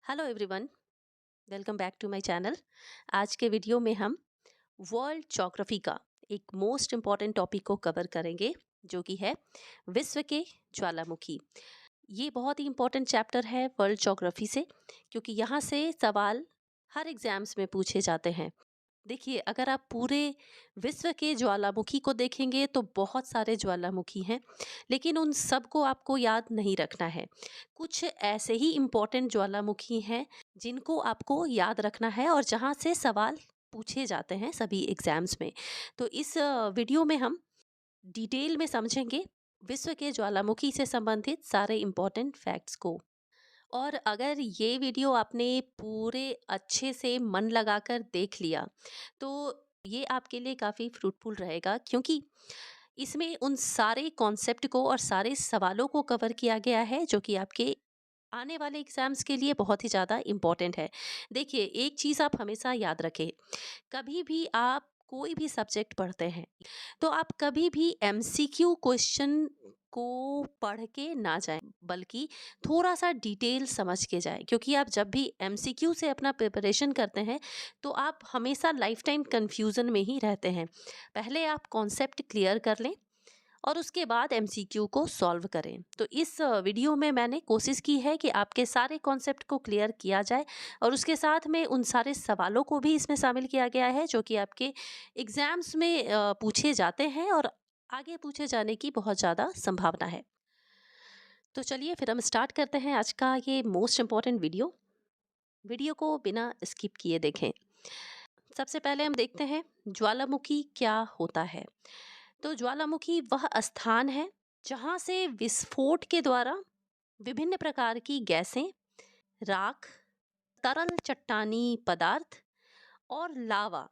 Hello everyone, welcome back to my channel. आज के video में हम वर्ल्ड ज्योग्राफी का एक मोस्ट इम्पॉर्टेंट टॉपिक को कवर करेंगे, जो कि है विश्व के ज्वालामुखी। ये बहुत ही इम्पॉर्टेंट चैप्टर है वर्ल्ड ज्योग्राफी से, क्योंकि यहाँ से सवाल हर एग्जाम्स में पूछे जाते हैं। देखिए, अगर आप पूरे विश्व के ज्वालामुखी को देखेंगे तो बहुत सारे ज्वालामुखी हैं, लेकिन उन सब को आपको याद नहीं रखना है। कुछ ऐसे ही इम्पोर्टेंट ज्वालामुखी हैं जिनको आपको याद रखना है और जहाँ से सवाल पूछे जाते हैं सभी एग्जाम्स में। तो इस वीडियो में हम डिटेल में समझेंगे विश्व के ज्वालामुखी से संबंधित सारे इम्पोर्टेंट फैक्ट्स को। और अगर ये वीडियो आपने पूरे अच्छे से मन लगाकर देख लिया तो ये आपके लिए काफ़ी फ्रूटफुल रहेगा, क्योंकि इसमें उन सारे कॉन्सेप्ट को और सारे सवालों को कवर किया गया है जो कि आपके आने वाले एग्जाम्स के लिए बहुत ही ज़्यादा इम्पोर्टेंट है। देखिए, एक चीज़ आप हमेशा याद रखें, कभी भी आप कोई भी सब्जेक्ट पढ़ते हैं तो आप कभी भी एमसीक्यू क्वेश्चन को पढ़ के ना जाएं, बल्कि थोड़ा सा डिटेल समझ के जाएं, क्योंकि आप जब भी एमसीक्यू से अपना प्रिपरेशन करते हैं तो आप हमेशा लाइफ टाइम कन्फ्यूज़न में ही रहते हैं। पहले आप कॉन्सेप्ट क्लियर कर लें और उसके बाद एमसीक्यू को सॉल्व करें। तो इस वीडियो में मैंने कोशिश की है कि आपके सारे कॉन्सेप्ट को क्लियर किया जाए और उसके साथ में उन सारे सवालों को भी इसमें शामिल किया गया है जो कि आपके एग्जाम्स में पूछे जाते हैं और आगे पूछे जाने की बहुत ज़्यादा संभावना है। तो चलिए फिर हम स्टार्ट करते हैं आज का ये मोस्ट इम्पॉर्टेंट वीडियो। वीडियो को बिना स्किप किए देखें। सबसे पहले हम देखते हैं ज्वालामुखी क्या होता है। तो ज्वालामुखी वह स्थान है जहाँ से विस्फोट के द्वारा विभिन्न प्रकार की गैसें, राख, तरल चट्टानी पदार्थ और लावा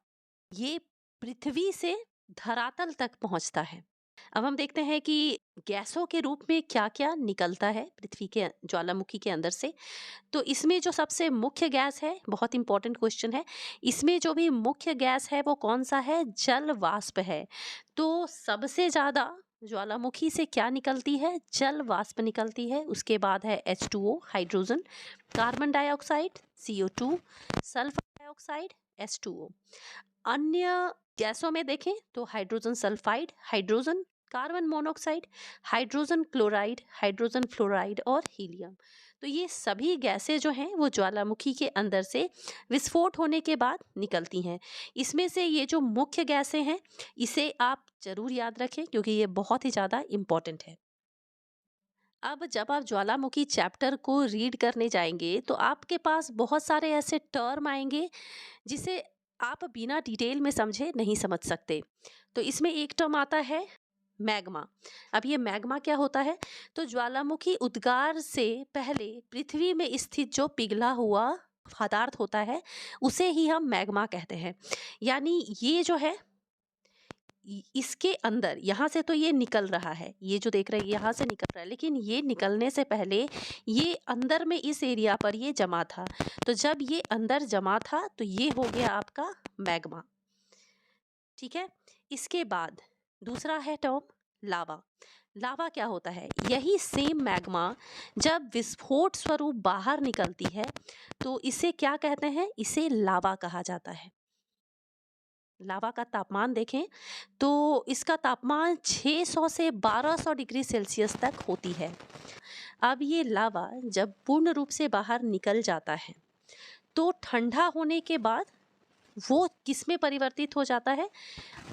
ये पृथ्वी से धरातल तक पहुंचता है। अब हम देखते हैं कि गैसों के रूप में क्या क्या निकलता है पृथ्वी के ज्वालामुखी के अंदर से। तो इसमें जो सबसे मुख्य गैस है, बहुत इंपॉर्टेंट क्वेश्चन है, इसमें जो भी मुख्य गैस है वो कौन सा है? जल वाष्प है। तो सबसे ज्यादा ज्वालामुखी से क्या निकलती है? जल वाष्प निकलती है। उसके बाद है H2O hydrogen, carbon dioxide CO2, sulphur dioxide H2O। अन्य गैसों में देखें तो hydrogen sulphide, hydrogen carbon monoxide, hydrogen chloride, hydrogen fluoride और हीलियम। तो ये सभी गैसें जो हैं वो ज्वालामुखी के अंदर से विस्फोट होने के बाद निकलती हैं। इसमें से ये जो मुख्य गैसें हैं इसे आप जरूर याद रखें, क्योंकि ये बहुत ही ज़्यादा इम्पॉर्टेंट है। अब जब आप ज्वालामुखी चैप्टर को रीड करने जाएंगे तो आपके पास बहुत सारे ऐसे टर्म आएंगे जिसे आप बिना डिटेल में समझे नहीं समझ सकते। तो इसमें एक टर्म आता है मैग्मा। अब ये मैग्मा क्या होता है? तो ज्वालामुखी उद्गार से पहले पृथ्वी में स्थित जो पिघला हुआ पदार्थ होता है उसे ही हम मैग्मा कहते हैं। यानी ये जो है इसके अंदर यहाँ से तो ये निकल रहा है, ये जो देख रहे हैं यहाँ से निकल रहा है, लेकिन ये निकलने से पहले ये अंदर में इस एरिया पर ये जमा था। तो जब ये अंदर जमा था तो ये हो गया आपका मैग्मा। ठीक है। इसके बाद दूसरा है टर्म लावा। लावा क्या होता है? यही सेम मैग्मा जब विस्फोट स्वरूप बाहर निकलती है तो इसे क्या कहते हैं? इसे लावा कहा जाता है। लावा का तापमान देखें तो इसका तापमान 600 से 1200 डिग्री सेल्सियस तक होती है। अब ये लावा जब पूर्ण रूप से बाहर निकल जाता है तो ठंडा होने के बाद वो किस में परिवर्तित हो जाता है?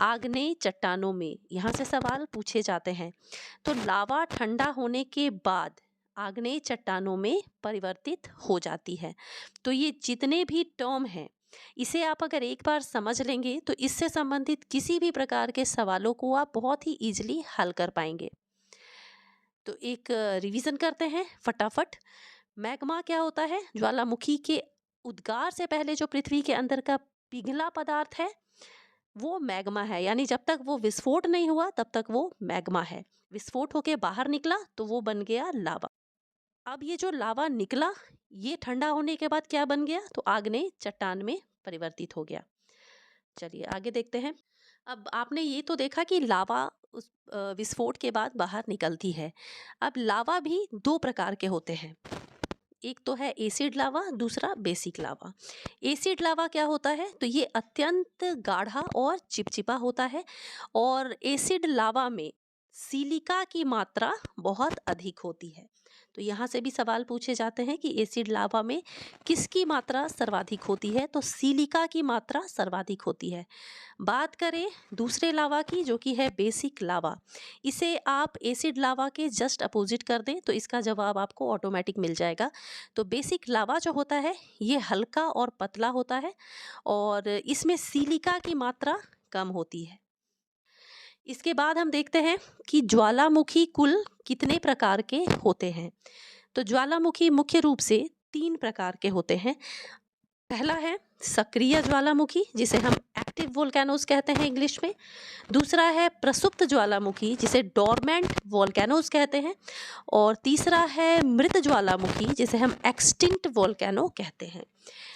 आग्नेय चट्टानों में। यहाँ से सवाल पूछे जाते हैं। तो लावा ठंडा होने के बाद आग्नेय चट्टानों में परिवर्तित हो जाती है। तो ये जितने भी टर्म हैं इसे आप अगर एक बार समझ लेंगे तो इससे संबंधित किसी भी प्रकार के सवालों को आप बहुत ही इजीली हल कर पाएंगे। तो एक रिवीजन करते हैं फटाफट। मैग्मा क्या होता है? ज्वालामुखी के उद्गार से पहले जो पृथ्वी के अंदर का पिघला पदार्थ है वो मैग्मा है। यानी जब तक वो विस्फोट नहीं हुआ तब तक वो मैग्मा है। विस्फोट होके बाहर निकला तो वो बन गया लावा। अब ये जो लावा निकला ये ठंडा होने के बाद क्या बन गया? तो आग्नेय चट्टान में परिवर्तित हो गया। चलिए आगे देखते हैं। अब आपने ये तो देखा कि लावा उस विस्फोट के बाद बाहर निकलती है। अब लावा भी दो प्रकार के होते हैं। एक तो है एसिड लावा, दूसरा बेसिक लावा। एसिड लावा क्या होता है, तो ये अत्यंत गाढ़ा और चिपचिपा होता है और एसिड लावा में सिलिका की मात्रा बहुत अधिक होती है। तो यहाँ से भी सवाल पूछे जाते हैं कि एसिड लावा में किसकी मात्रा सर्वाधिक होती है, तो सिलिका की मात्रा सर्वाधिक होती है। बात करें दूसरे लावा की, जो कि है बेसिक लावा, इसे आप एसिड लावा के जस्ट अपोजिट कर दें तो इसका जवाब आपको ऑटोमेटिक मिल जाएगा। तो बेसिक लावा जो होता है ये हल्का और पतला होता है और इसमें सिलिका की मात्रा कम होती है। इसके बाद हम देखते हैं कि ज्वालामुखी कुल कितने प्रकार के होते हैं। तो ज्वालामुखी मुख्य रूप से 3 प्रकार के होते हैं। पहला है सक्रिय ज्वालामुखी, जिसे हम एक्टिव वोल्केनोज कहते हैं इंग्लिश में। दूसरा है प्रसुप्त ज्वालामुखी, जिसे डोरमेंट वोल्केनोज कहते हैं। और तीसरा है मृत ज्वालामुखी, जिसे हम एक्सटिंक्ट वोल्केनो कहते हैं।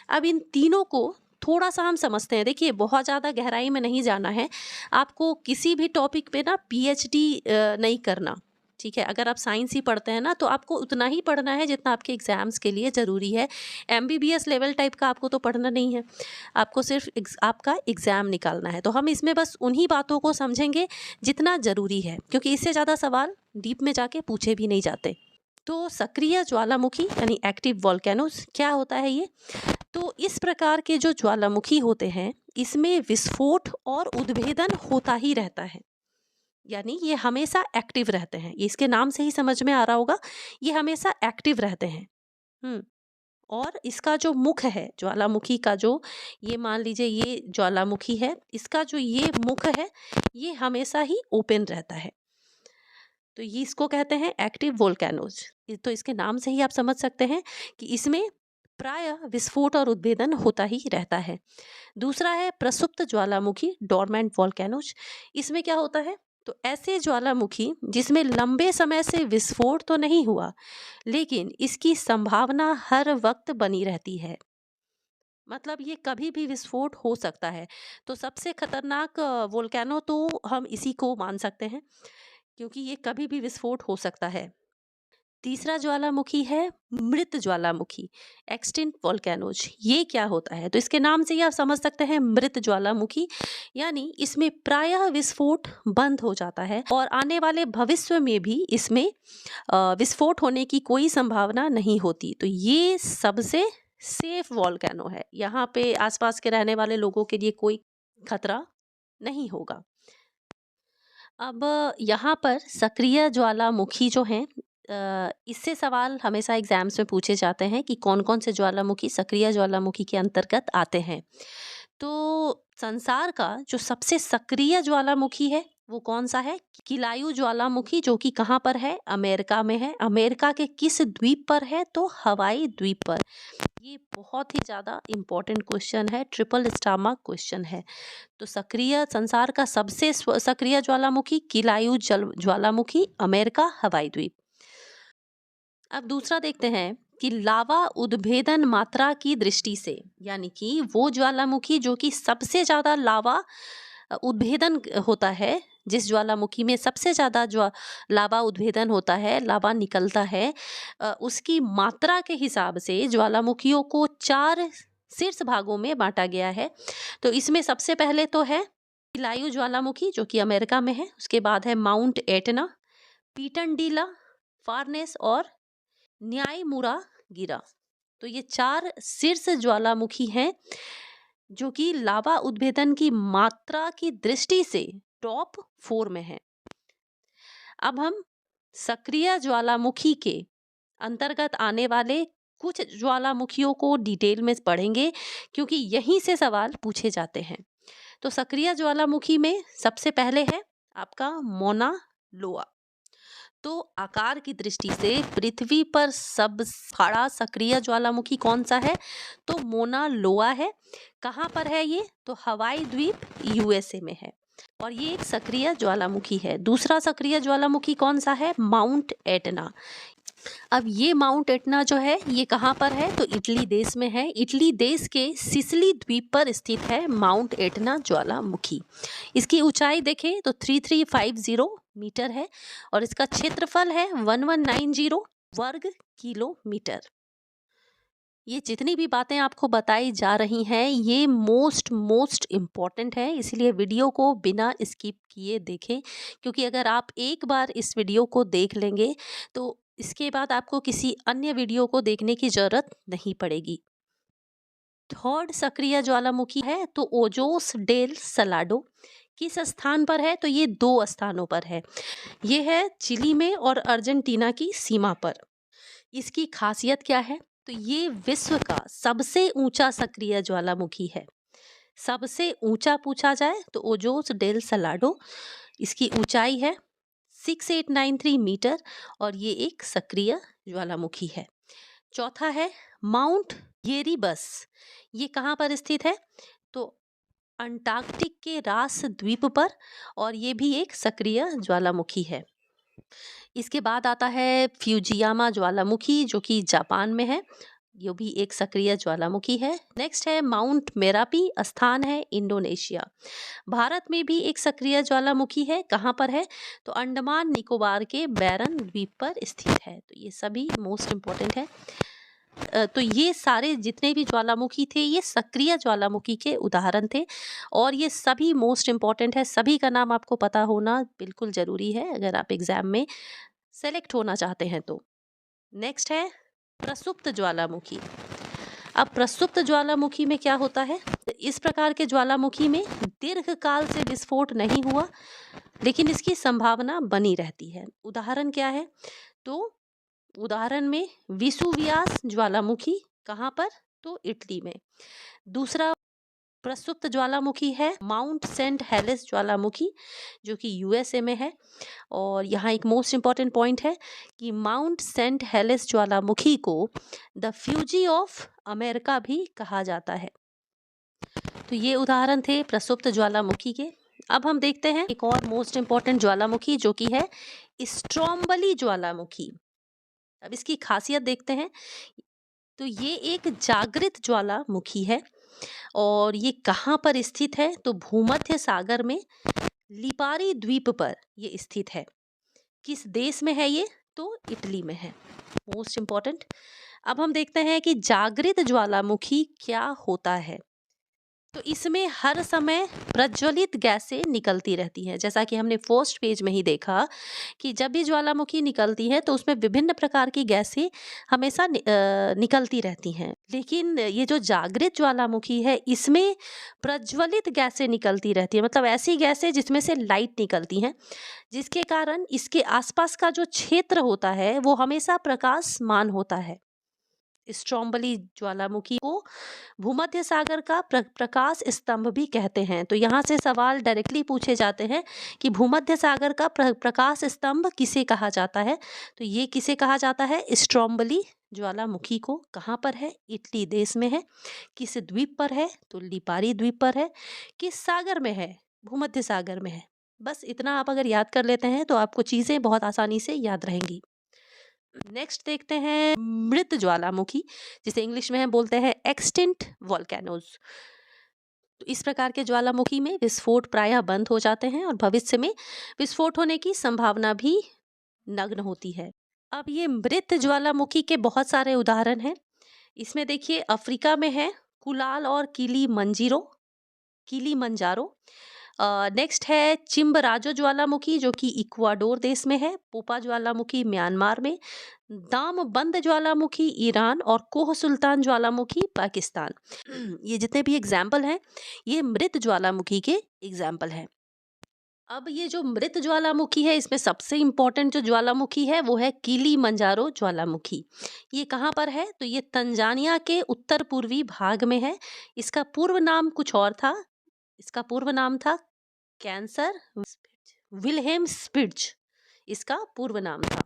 अब इन तीनों को थोड़ा सा हम समझते हैं। देखिए, बहुत ज़्यादा गहराई में नहीं जाना है, आपको किसी भी टॉपिक पे ना पीएचडी नहीं करना, ठीक है। अगर आप साइंस ही पढ़ते हैं ना, तो आपको उतना ही पढ़ना है जितना आपके एग्जाम्स के लिए ज़रूरी है। एमबीबीएस लेवल टाइप का आपको तो पढ़ना नहीं है, आपको सिर्फ आपका एग्ज़ाम निकालना है। तो हम इसमें बस उन्हीं बातों को समझेंगे जितना ज़रूरी है, क्योंकि इससे ज़्यादा सवाल डीप में जाके पूछे भी नहीं जाते। तो सक्रिय ज्वालामुखी यानी एक्टिव वोल्केनोज क्या होता है ये? तो इस प्रकार के जो ज्वालामुखी होते हैं, इसमें विस्फोट और उद्भेदन होता ही रहता है, यानी ये हमेशा एक्टिव रहते हैं। ये इसके नाम से ही समझ में आ रहा होगा, ये हमेशा एक्टिव रहते हैं। और इसका जो मुख है ज्वालामुखी का, जो ये मान लीजिए ये ज्वालामुखी है, इसका जो ये मुख है ये हमेशा ही ओपन रहता है। तो ये इसको कहते हैं एक्टिव वोल्केनोज। तो इसके नाम से ही आप समझ सकते हैं कि इसमें प्रायः विस्फोट और उद्भेदन होता ही रहता है। दूसरा है प्रसुप्त ज्वालामुखी, डोरमेंट वोल्केनोज। इसमें क्या होता है, तो ऐसे ज्वालामुखी जिसमें लंबे समय से विस्फोट तो नहीं हुआ, लेकिन इसकी संभावना हर वक्त बनी रहती है। मतलब ये कभी भी विस्फोट हो सकता है। तो सबसे खतरनाक वोल्केनो तो हम इसी को मान सकते हैं, क्योंकि ये कभी भी विस्फोट हो सकता है। तीसरा ज्वालामुखी है मृत ज्वालामुखी, एक्सटिंक्ट वोल्केनोज। ये क्या होता है, तो इसके नाम से ही आप समझ सकते हैं मृत ज्वालामुखी, यानी इसमें प्रायः विस्फोट बंद हो जाता है और आने वाले भविष्य में भी इसमें विस्फोट होने की कोई संभावना नहीं होती। तो ये सबसे सेफ वोल्केनो है, यहाँ पे आसपास के रहने वाले लोगों के लिए कोई खतरा नहीं होगा। अब यहाँ पर सक्रिय ज्वालामुखी जो हैं, इससे सवाल हमेशा एग्जाम्स में पूछे जाते हैं कि कौन कौन से ज्वालामुखी सक्रिय ज्वालामुखी के अंतर्गत आते हैं। तो संसार का जो सबसे सक्रिय ज्वालामुखी है वो कौन सा है? किलायु ज्वालामुखी, जो कि कहाँ पर है? अमेरिका में है। अमेरिका के किस द्वीप पर है? तो हवाई द्वीप पर। ये बहुत ही ज़्यादा इम्पोर्टेंट क्वेश्चन है, ट्रिपल स्टार क्वेश्चन है। तो सक्रिय संसार का सबसे सक्रिय ज्वालामुखी किलायु ज्वालामुखी, अमेरिका, हवाई द्वीप। अब दूसरा देखते हैं कि लावा उद्भेदन मात्रा की दृष्टि से, यानी कि वो ज्वालामुखी जो कि सबसे ज्यादा लावा उद्भेदन होता है, जिस ज्वालामुखी में सबसे ज्यादा जो लावा उद्भेदन होता है, लावा निकलता है, उसकी मात्रा के हिसाब से ज्वालामुखियों को 4 शीर्ष भागों में बांटा गया है। तो इसमें सबसे पहले तो है किलायु ज्वालामुखी, जो कि अमेरिका में है। उसके बाद है माउंट एटना, पीटनडीला, फार्नेस और न्यायमुरा गिरा। तो ये 4 शीर्ष ज्वालामुखी हैं जो कि लावा उद्भेदन की मात्रा की दृष्टि से टॉप 4 में है। अब हम सक्रिय ज्वालामुखी के अंतर्गत आने वाले कुछ ज्वालामुखियों को डिटेल में पढ़ेंगे, क्योंकि यहीं से सवाल पूछे जाते हैं। तो सक्रिय ज्वालामुखी में सबसे पहले है आपका मोना लोआ। तो आकार की दृष्टि से पृथ्वी पर सब बड़ा सक्रिय ज्वालामुखी कौन सा है? तो मोना लोआ है। कहाँ पर है ये? तो हवाई द्वीप, यूएसए में है, और ये एक सक्रिय ज्वालामुखी है। दूसरा सक्रिय ज्वालामुखी कौन सा है? Mount Etna. अब ये माउंट एटना जो है ये कहाँ पर है? तो इटली देश में है। इटली देश के सिसिली द्वीप पर स्थित है माउंट एटना ज्वालामुखी। इसकी ऊंचाई देखें तो 3350 मीटर है और इसका क्षेत्रफल है 1190 वर्ग किलोमीटर। ये जितनी भी बातें आपको बताई जा रही हैं ये मोस्ट मोस्ट इम्पॉर्टेंट है, इसलिए वीडियो को बिना स्किप किए देखें, क्योंकि अगर आप एक बार इस वीडियो को देख लेंगे तो इसके बाद आपको किसी अन्य वीडियो को देखने की ज़रूरत नहीं पड़ेगी। थर्ड सक्रिय ज्वालामुखी है तो ओजोस डेल सलाडो किस स्थान पर है? तो ये दो स्थानों पर है। ये है चिली में और अर्जेंटीना की सीमा पर। इसकी खासियत क्या है? तो ये विश्व का सबसे ऊंचा सक्रिय ज्वालामुखी है। सबसे ऊंचा पूछा जाए तो ओजोस डेल सलाडो, इसकी ऊंचाई है 6893 मीटर और ये एक सक्रिय ज्वालामुखी है। चौथा है माउंट एरिबस। ये कहाँ पर स्थित है? तो अंटार्कटिक के रास द्वीप पर और ये भी एक सक्रिय ज्वालामुखी है। इसके बाद आता है फ्यूजियामा ज्वालामुखी जो कि जापान में है, ये भी एक सक्रिय ज्वालामुखी है। नेक्स्ट है माउंट मेरापी, स्थान है इंडोनेशिया। भारत में भी एक सक्रिय ज्वालामुखी है, कहाँ पर है? तो अंडमान निकोबार के बैरन द्वीप पर स्थित है। तो ये सभी मोस्ट इम्पोर्टेंट है। तो ये सारे जितने भी ज्वालामुखी थे ये सक्रिय ज्वालामुखी के उदाहरण थे और ये सभी मोस्ट इम्पॉर्टेंट है। सभी का नाम आपको पता होना बिल्कुल ज़रूरी है अगर आप एग्ज़ाम में सेलेक्ट होना चाहते हैं तो। नेक्स्ट है प्रसुप्त ज्वालामुखी। अब प्रसुप्त ज्वालामुखी में क्या होता है? तो इस प्रकार के ज्वालामुखी में दीर्घकाल से विस्फोट नहीं हुआ लेकिन इसकी संभावना बनी रहती है। उदाहरण क्या है? तो उदाहरण में विसुवियास ज्वालामुखी, कहाँ पर? तो इटली में। दूसरा प्रसुप्त ज्वालामुखी है माउंट सेंट हेलेस ज्वालामुखी जो कि यूएसए में है और यहाँ एक मोस्ट इम्पॉर्टेंट पॉइंट है कि माउंट सेंट हेलेस ज्वालामुखी को द फ्यूजी ऑफ अमेरिका भी कहा जाता है। तो ये उदाहरण थे प्रसुप्त ज्वालामुखी के। अब हम देखते हैं एक और मोस्ट इम्पॉर्टेंट ज्वालामुखी जो कि है स्ट्रोम्बली ज्वालामुखी। अब इसकी खासियत देखते हैं। तो ये एक जागृत ज्वालामुखी है और ये कहाँ पर स्थित है? तो भूमध्य सागर में लिपारी द्वीप पर ये स्थित है। किस देश में है ये? तो इटली में है। Most important. अब हम देखते हैं कि जागृत ज्वालामुखी क्या होता है। तो इसमें हर समय प्रज्वलित गैसें निकलती रहती हैं, जैसा कि हमने फर्स्ट पेज में ही देखा कि जब भी ज्वालामुखी निकलती है तो उसमें विभिन्न प्रकार की गैसें हमेशा निकलती रहती हैं। लेकिन ये जो जागृत ज्वालामुखी है इसमें प्रज्वलित गैसें निकलती रहती है, मतलब ऐसी गैसें जिसमें से लाइट निकलती हैं, जिसके कारण इसके आसपास का जो क्षेत्र होता है वो हमेशा प्रकाशमान होता है। स्ट्रोम्बली ज्वालामुखी को भूमध्य सागर का प्रकाश स्तंभ भी कहते हैं। तो यहाँ से सवाल डायरेक्टली पूछे जाते हैं कि भूमध्य सागर का प्रकाश स्तंभ किसे कहा जाता है? तो ये किसे कहा जाता है? स्ट्रोम्बली ज्वालामुखी को। कहाँ पर है? इटली देश में है। किस द्वीप पर है? तो लिपारी द्वीप पर है। किस सागर में है? भूमध्य सागर में है। बस इतना आप अगर याद कर लेते हैं तो आपको चीज़ें बहुत आसानी से याद रहेंगी। नेक्स्ट देखते हैं मृत ज्वालामुखी, जिसे इंग्लिश में हम बोलते हैं एक्सटिंक्ट वोल्केनोज। तो इस प्रकार के ज्वालामुखी में विस्फोट प्रायः बंद हो जाते हैं और भविष्य में विस्फोट होने की संभावना भी नग्न होती है। अब ये मृत ज्वालामुखी के बहुत सारे उदाहरण हैं। इसमें देखिए अफ्रीका में है कुलाल और किलीमंजारो। नेक्स्ट है चिम्बराजो ज्वालामुखी जो कि इक्वाडोर देश में है। पोपा ज्वालामुखी म्यांमार में। दाम बंद ज्वालामुखी ईरान और कोह सुल्तान ज्वालामुखी पाकिस्तान। ये जितने भी एग्जाम्पल हैं ये मृत ज्वालामुखी के एग्जाम्पल हैं। अब ये जो मृत ज्वालामुखी है इसमें सबसे इम्पोर्टेंट जो ज्वालामुखी है वो है किलीमंजारो ज्वालामुखी। ये कहाँ पर है? तो ये तंजानिया के उत्तर पूर्वी भाग में है। इसका पूर्व नाम कुछ और था। इसका पूर्व नाम था कैंसर विल्हेम स्पिट्ज, इसका पूर्व नाम था।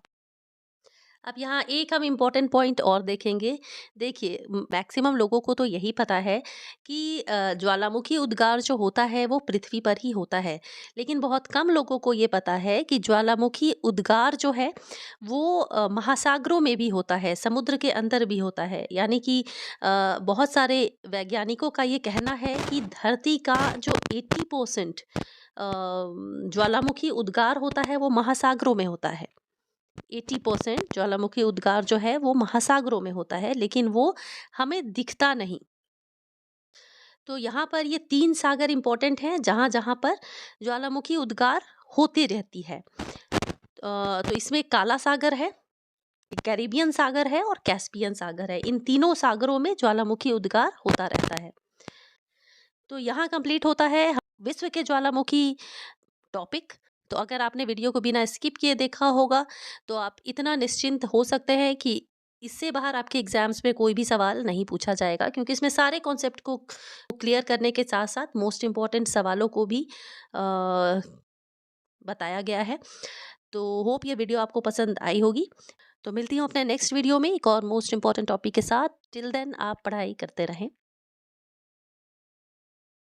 अब यहाँ एक हम इम्पोर्टेंट पॉइंट और देखेंगे। देखिए मैक्सिमम लोगों को तो यही पता है कि ज्वालामुखी उद्गार जो होता है वो पृथ्वी पर ही होता है, लेकिन बहुत कम लोगों को ये पता है कि ज्वालामुखी उद्गार जो है वो महासागरों में भी होता है, समुद्र के अंदर भी होता है। यानी कि बहुत सारे वैज्ञानिकों का ये कहना है कि धरती का जो 80% ज्वालामुखी उद्गार होता है वो महासागरों में होता है। 80% ज्वालामुखी उद्गार जो है वो महासागरों में होता है, लेकिन वो हमें दिखता नहीं। तो यहाँ पर ये 3 सागर इम्पोर्टेंट हैं जहाँ-जहाँ पर ज्वालामुखी उद्गार होती रहती है। तो इसमें काला सागर है, कैरिबियन सागर है और कैस्पियन सागर है। इन तीनों सागरों में ज्वालामुखी उद्गार होता रहता है। तो यहाँ कंप्लीट होता है विश्व के ज्वालामुखी टॉपिक। तो अगर आपने वीडियो को बिना स्किप किए देखा होगा तो आप इतना निश्चिंत हो सकते हैं कि इससे बाहर आपके एग्जाम्स में कोई भी सवाल नहीं पूछा जाएगा, क्योंकि इसमें सारे कॉन्सेप्ट को क्लियर करने के साथ साथ मोस्ट इम्पॉर्टेंट सवालों को भी बताया गया है। तो होप ये वीडियो आपको पसंद आई होगी। तो मिलती हूँ अपने नेक्स्ट वीडियो में एक और मोस्ट इम्पॉर्टेंट टॉपिक के साथ। टिल देन आप पढ़ाई करते रहें।